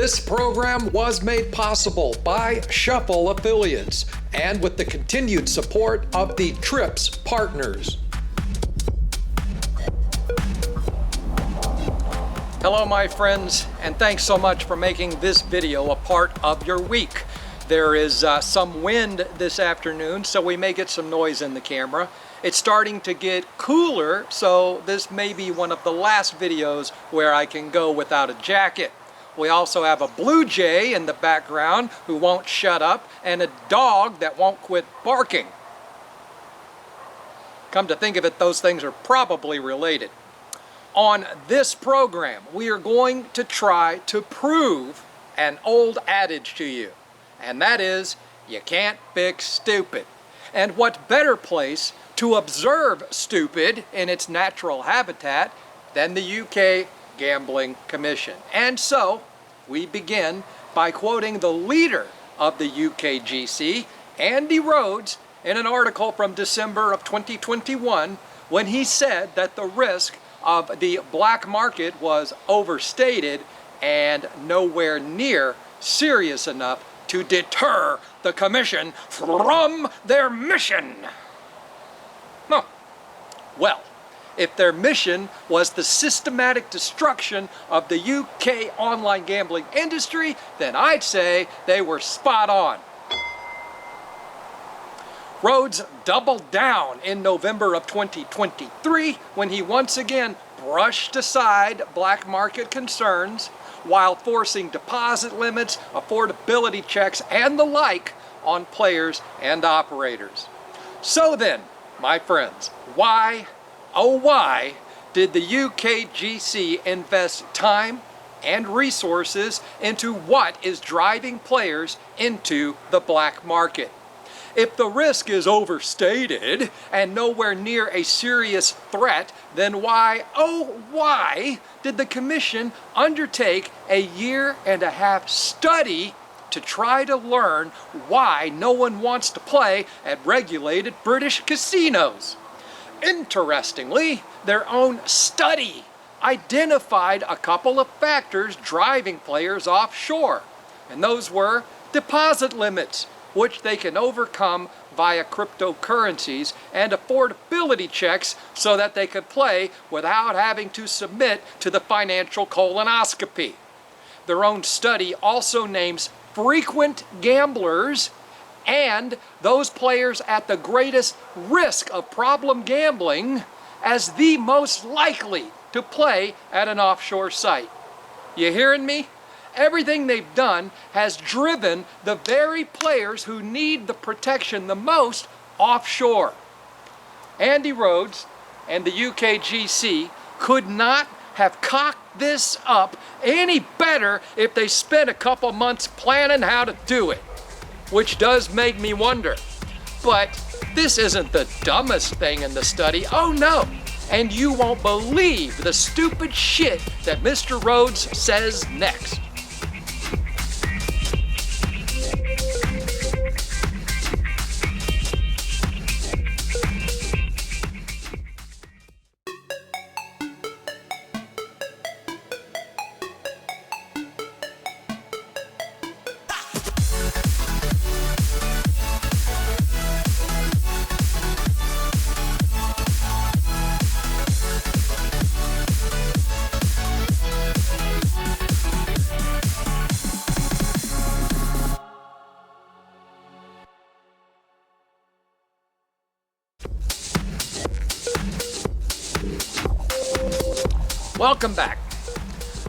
This program was made possible by Shuffle affiliates and with the continued support of the TRIPS partners. Hello my friends, and thanks so much for making this video a part of your week. There is some wind this afternoon, so we may get some noise in the camera. It's starting to get cooler, so this may be one of the last videos where I can go without a jacket. We also have a blue jay in the background who won't shut up, and a dog that won't quit barking. Come to think of it, those things are probably related. On this program, we are going to try to prove an old adage to you, and that is, you can't fix stupid. And what better place to observe stupid in its natural habitat than the UK Gambling Commission? And so, we begin by quoting the leader of the UKGC, Andy Rhodes, in an article from December of 2021, when he said that the risk of the black market was overstated and nowhere near serious enough to deter the Commission from their mission. No. Well, if their mission was the systematic destruction of the UK online gambling industry, then I'd say they were spot on. Rhodes doubled down in November of 2023 when he once again brushed aside black market concerns while forcing deposit limits, affordability checks, and the like on players and operators. So then, my friends, why, oh why, did the UKGC invest time and resources into what is driving players into the black market? If the risk is overstated and nowhere near a serious threat, then why, oh why, did the Commission undertake a 1.5-year study to try to learn why no one wants to play at regulated British casinos? Interestingly, their own study identified a couple of factors driving players offshore, and those were deposit limits, which they can overcome via cryptocurrencies, and affordability checks so that they could play without having to submit to the financial colonoscopy. Their own study also names frequent gamblers and those players at the greatest risk of problem gambling as the most likely to play at an offshore site. You hearing me? Everything they've done has driven the very players who need the protection the most offshore. Andy Rhodes and the UKGC could not have cocked this up any better if they spent a couple months planning how to do it. Which does make me wonder. But this isn't the dumbest thing in the study, oh no! And you won't believe the stupid shit that Mr. Rhodes says next. Welcome back.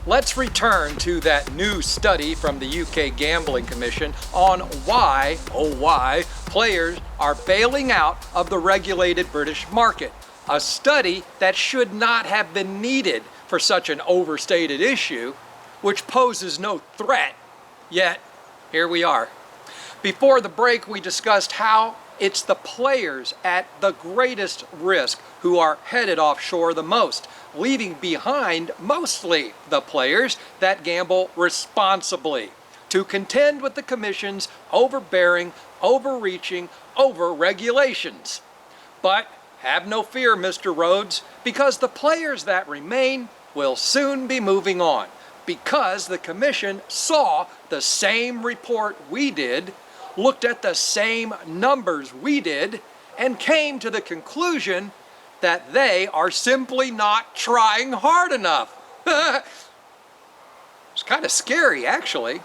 Let's return to that new study from the UK Gambling Commission on why, oh why, players are bailing out of the regulated British market. A study that should not have been needed for such an overstated issue, which poses no threat. Yet, here we are. Before the break, we discussed how it's the players at the greatest risk who are headed offshore the most, leaving behind mostly the players that gamble responsibly to contend with the Commission's overbearing, overreaching, over-regulations. But have no fear, Mr. Rhodes, because the players that remain will soon be moving on, because the commission saw the same report we did, looked at the same numbers we did, and came to the conclusion that they are simply not trying hard enough. It's kind of scary, actually.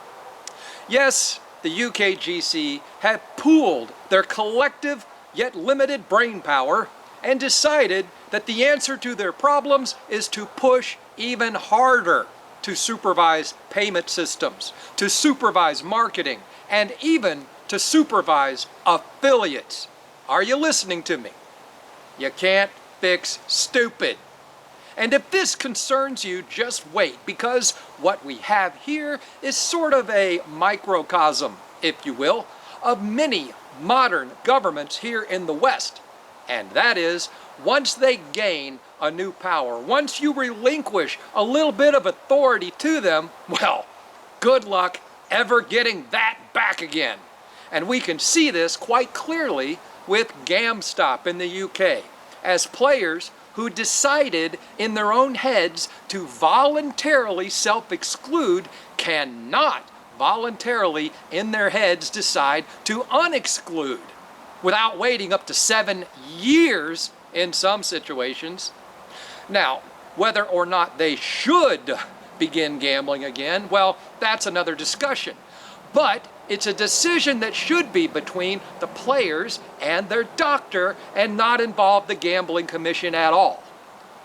Yes, the UKGC have pooled their collective yet limited brain power and decided that the answer to their problems is to push even harder to supervise payment systems, to supervise marketing, and even to supervise affiliates. Are you listening to me? You can't fix stupid. And if this concerns you, just wait, because what we have here is sort of a microcosm, if you will, of many modern governments here in the West. And that is, once they gain a new power, once you relinquish a little bit of authority to them, well, good luck ever getting that back again. And we can see this quite clearly with GameStop in the UK, as players who decided in their own heads to voluntarily self-exclude cannot voluntarily in their heads decide to unexclude without waiting up to 7 years in some situations. Now, whether or not they should begin gambling again, well, that's another discussion. But it's a decision that should be between the players and their doctor and not involve the Gambling Commission at all.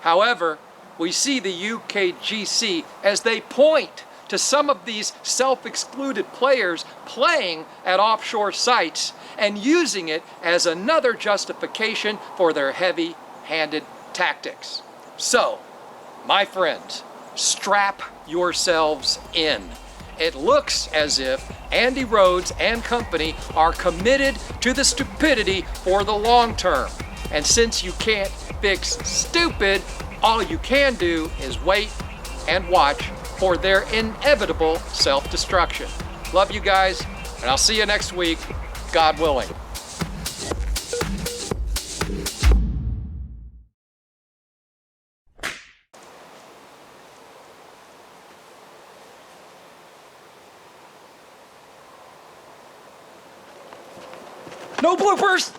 However, we see the UKGC as they point to some of these self-excluded players playing at offshore sites and using it as another justification for their heavy-handed tactics. So, my friends, strap yourselves in. It looks as if Andy Rhodes and company are committed to the stupidity for the long term. And since you can't fix stupid, all you can do is wait and watch for their inevitable self-destruction. Love you guys, and I'll see you next week, God willing. No bloopers!